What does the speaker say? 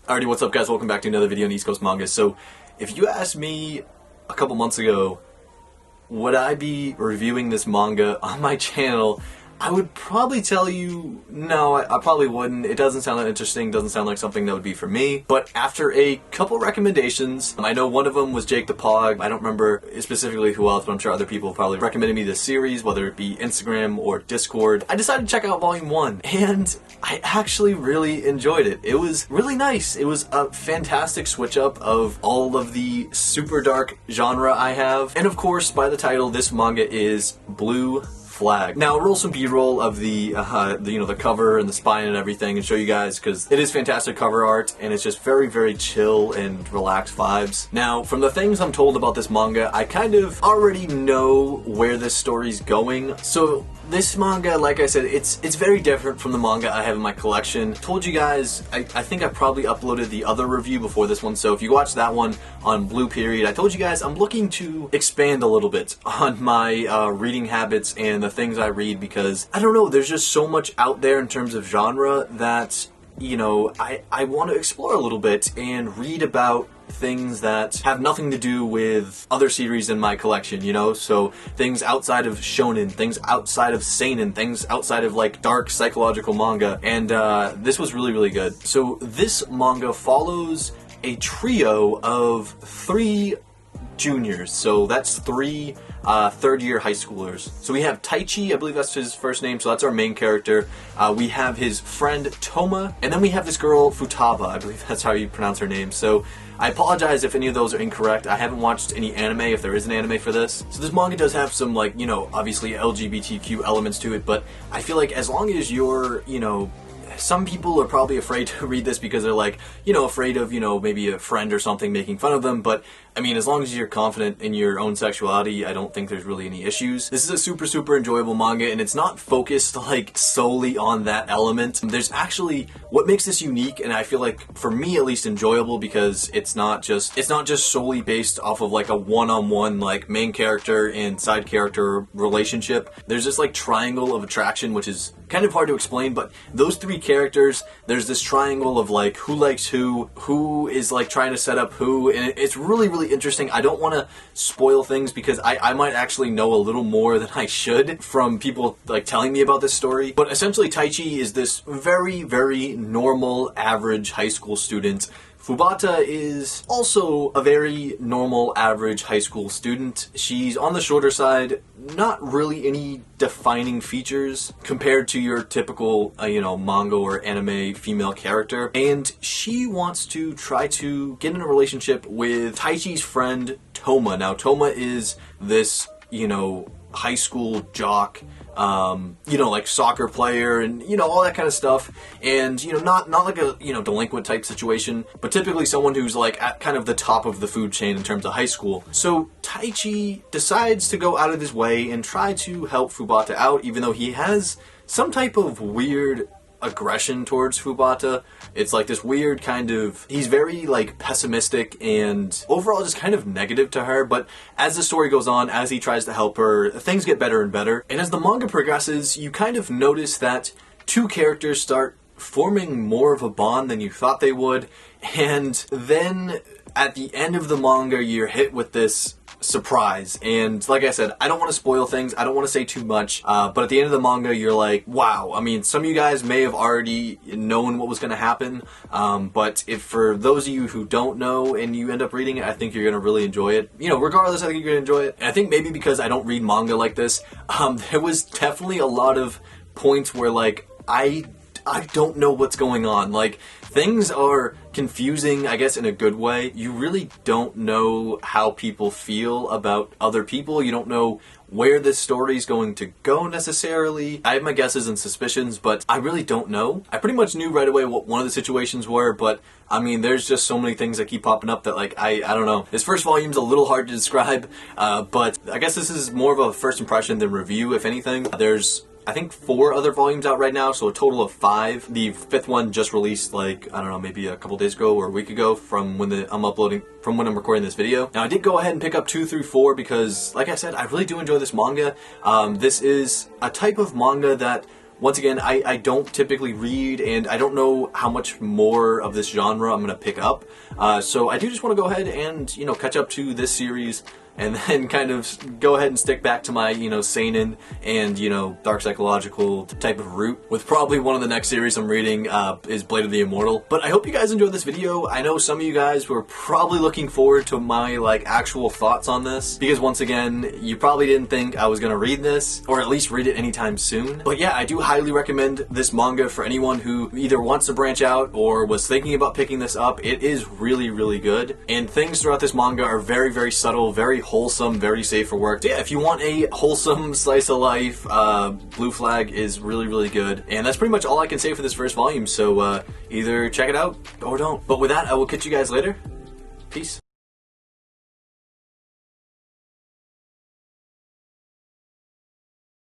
Alrighty, what's up guys? Welcome back to another video on East Coast Manga. So, if you asked me a couple months ago, would I be reviewing this manga on my channel, I would probably tell you, no, I probably wouldn't. It doesn't sound that interesting, doesn't sound like something that would be for me. But after a couple recommendations, I know one of them was Jake the Pog. I don't remember specifically who else, but I'm sure other people probably recommended me this series, whether it be Instagram or Discord. I decided to check out Volume 1, and I actually really enjoyed it. It was really nice. It was a fantastic switch up of all of the super dark genre I have. And of course, by the title, this manga is Blue Flag. Now, I'll roll some B-roll of the cover and the spine and everything and show you guys, because it is fantastic cover art and it's just very, very chill and relaxed vibes. Now, from the things I'm told about this manga, I kind of already know where this story's going. So this manga, like I said, it's very different from the manga I have in my collection. Told you guys, I think I probably uploaded the other review before this one, so if you watch that one on Blue Period, I told you guys I'm looking to expand a little bit on my reading habits and the things I read, because, I don't know, there's just so much out there in terms of genre that, you know, I want to explore a little bit and read about things that have nothing to do with other series in my collection, you know? So things outside of shonen, things outside of seinen, things outside of like dark psychological manga, and this was really, really good. So this manga follows a trio of 3 juniors, so that's 3 third-year high schoolers. So we have Taichi, I believe that's his first name, so that's our main character. We have his friend Toma, and then we have this girl Futaba, I believe that's how you pronounce her name. So I apologize if any of those are incorrect. I haven't watched any anime, if there is an anime for this. So this manga does have some, like, you know, obviously LGBTQ elements to it, but I feel like as long as you're, you know, some people are probably afraid to read this because they're like, you know, afraid of, you know, maybe a friend or something making fun of them, but I mean, as long as you're confident in your own sexuality, I don't think there's really any issues. This is a super, super enjoyable manga, and it's not focused, like, solely on that element. There's actually, what makes this unique, and I feel like, for me at least, enjoyable, because it's not just solely based off of, like, a one-on-one, like, main character and side character relationship. There's this, like, triangle of attraction, which is kind of hard to explain, but those 3 characters, there's this triangle of, like, who likes who is, like, trying to set up who, and it's really, really interesting. I don't want to spoil things because I might actually know a little more than I should from people, like, telling me about this story. But essentially, Taichi is this very, very normal, average high school student. Fubata is also a very normal, average high school student. She's on the shorter side, not really any defining features compared to your typical, you know, manga or anime female character. And she wants to try to get in a relationship with Taichi's friend, Toma. Now, Toma is this, you know, high school jock, you know, like soccer player and, you know, all that kind of stuff. And, you know, not like a, you know, delinquent type situation, but typically someone who's like at kind of the top of the food chain in terms of high school. So Taichi decides to go out of his way and try to help Fubata out, even though he has some type of weird aggression towards Fubata. It's like this weird kind of, he's very like pessimistic and overall just kind of negative to her, but as the story goes on, as he tries to help her, things get better and better. And as the manga progresses, you kind of notice that 2 characters start forming more of a bond than you thought they would, and then at the end of the manga, you're hit with this surprise. And like I said, I don't want to spoil things, I don't want to say too much, but at the end of the manga, you're like, wow. I mean, some of you guys may have already known what was going to happen, but if for those of you who don't know and you end up reading it, I think you're going to really enjoy it. You know, regardless, I think you're going to enjoy it. And I think maybe because I don't read manga like this, there was definitely a lot of points where, like, I don't know what's going on. Like, things are confusing, I guess, in a good way. You really don't know how people feel about other people. You don't know where this story's going to go necessarily. I have my guesses and suspicions, but I really don't know. I pretty much knew right away what one of the situations were, but I mean, there's just so many things that keep popping up that, like, I don't know. This first volume's a little hard to describe, but I guess this is more of a first impression than review, if anything. There's, I think, 4 other volumes out right now, so a total of 5. The 5th one just released, like, I don't know, maybe a couple days ago or a week ago from when I'm recording this video. Now, I did go ahead and pick up 2 through 4 because, like I said, I really do enjoy this manga. This is a type of manga that once again, I don't typically read, and I don't know how much more of this genre I'm going to pick up. So I do just want to go ahead and, you know, catch up to this series, and then kind of go ahead and stick back to my, you know, seinen and, you know, dark psychological type of route, with probably one of the next series I'm reading is Blade of the Immortal. But I hope you guys enjoyed this video. I know some of you guys were probably looking forward to my, like, actual thoughts on this, because once again, you probably didn't think I was gonna read this, or at least read it anytime soon. But yeah, I do highly recommend this manga for anyone who either wants to branch out or was thinking about picking this up. It is really, really good, and things throughout this manga are very, very subtle, very wholesome, very safe for work. So yeah, if you want a wholesome slice of life, Blue Flag is really, really good. And that's pretty much all I can say for this first volume, so either check it out or don't. But with that, I will catch you guys later. Peace.